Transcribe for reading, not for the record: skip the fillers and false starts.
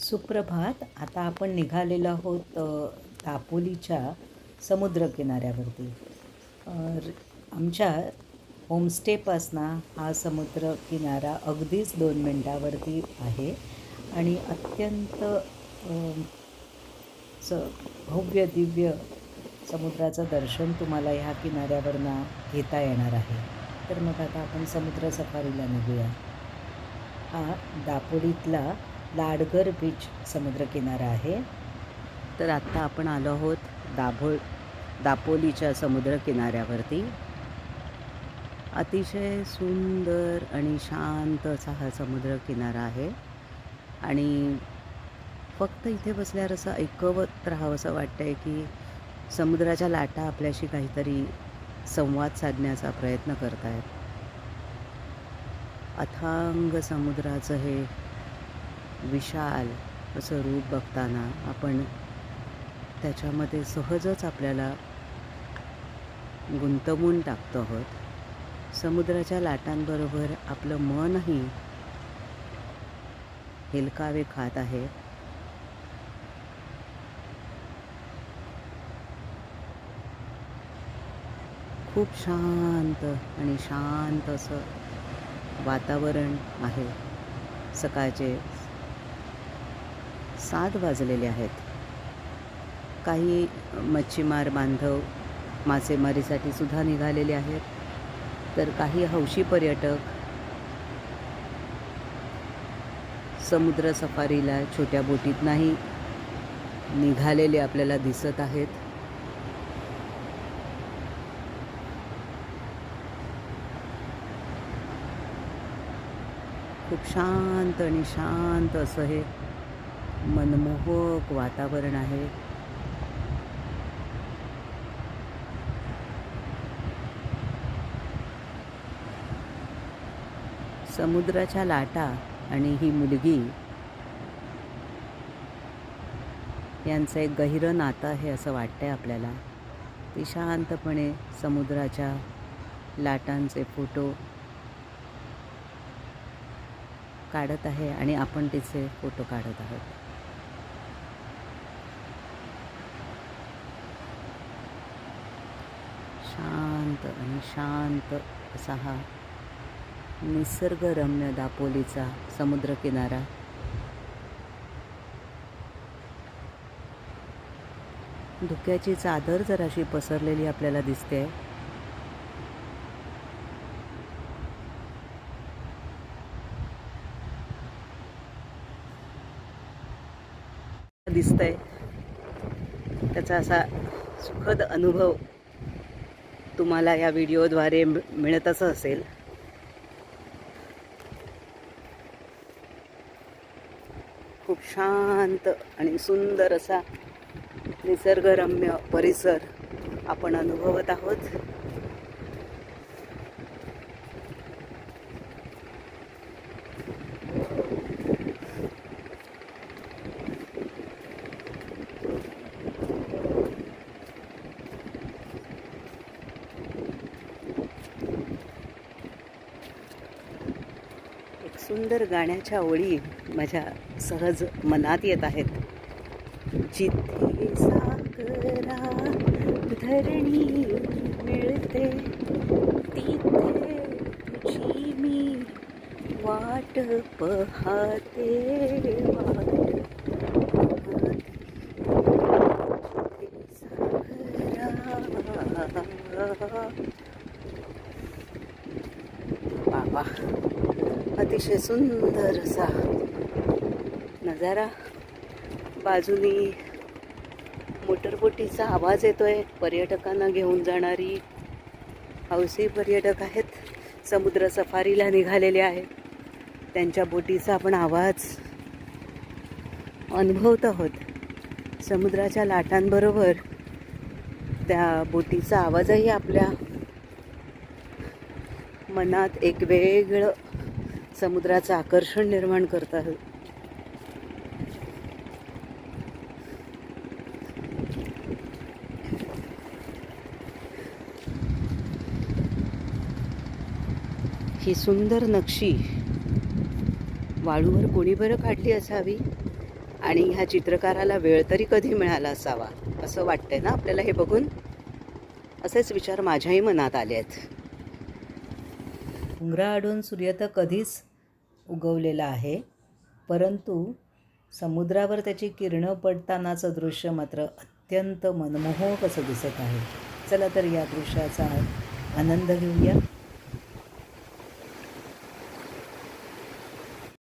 सुप्रभात. आता आपण निघालेलो आहोत दापोलीच्या समुद्रकिनाऱ्यावरती. आमच्या होमस्टेपासनं हा समुद्रकिनारा अगदीच 2 मिनटावरती आहे आणि अत्यंत स भव्य दिव्य समुद्राचं दर्शन तुम्हाला ह्या किनाऱ्यावरनं घेता येणार आहे. तर मग आता आपण समुद्र सफारीला निघूया. हा दापोलीतला लाडगर बीच समुद्रकिनारा आहे. तर आत्ता आपण आलो आहोत दापोलीच्या समुद्रकिनाऱ्यावरती. अतिशय सुंदर आणि शांत असा हा समुद्रकिनारा आहे आणि फक्त इथे बसल्यावर असं ऐकवत राहावंसं वाटतं आहे की समुद्राच्या लाटा आपल्याशी काहीतरी संवाद साधण्याचा प्रयत्न करत आहेत. अथांग समुद्राचं हे विशाल असं रूप बघताना आपण त्याच्यामध्ये सहजच आपल्याला गुंतवून टाकतो आहोत. समुद्राच्या लाटांबरोबर आपलं मनही हेलकावे खात आहे. खूप शांत आणि शांत असं वातावरण आहे. सकाळचे 7 वाजलेले आहेत. काही मच्छीमार बांधव मासेमारीसाठी सुद्धा निघालेले आहेत, तर काही हौशी पर्यटक समुद्र सफारीला छोट्या बोटीतनंही निघालेले आपल्याला दिसत आहेत. खूप शांत आणि शांत असं हे मनमोहक वातावरण आहे. समुद्राच्या लाटा आणि ही मुलगी यांचं एक गहिरं नातं आहे असं वाटतंय आपल्याला. ती शांतपणे समुद्राच्या लाटांचे फोटो काढत आहे आणि आपण तिचे फोटो काढत आहोत. शांत आणि शांत असा हा निसर्गरम्य दापोलीचा समुद्रकिनारा. धुक्याची चादर जराशी पसरलेली आपल्याला दिसते. दिसतंय त्याचा असा सुखद अनुभव तुम्हाला या व्हिडिओद्वारे मिळतच असेल. खूप शांत आणि सुंदर असा निसर्गरम्य परिसर आपण अनुभवत आहोत. सुंदर गाण्याच्या ओळी माझ्या सहज मनात येत आहेत. जिथे सागरा धरणी मिळते तिथे तुझी मी वाट पाहते. बाबा, अतिशय सुंदर असा नजारा. बाजूनी मोटरबोटीचा आवाज येतोय. पर्यटकांना घेऊन जाणारी हौसी पर्यटक आहेत, समुद्र सफारीला निघालेले आहेत. त्यांच्या बोटीचा आपण आवाज अनुभवत आहोत. समुद्राच्या लाटांबरोबर त्या बोटीचा आवाजही आपल्या मनात एक वेगळं समुद्राचं आकर्षण निर्माण करत आहे. ही सुंदर नक्षी वाळूवर कोणी बरं काढली असावी. आणि ह्या चित्रकाराला वेळ तरी कधी मिळाला असावा असं वाटतंय ना आपल्याला हे बघून. असेच विचार माझ्याही मनात आले आहेत. डोंगराआडून सूर्य तर कधीच उगवलेला आहे, परंतु समुद्रावर त्याची किरणं पडतानाचं दृश्य मात्र अत्यंत मनमोहक असं दिसत आहे. चला तर या दृश्याचा आनंद घेऊया.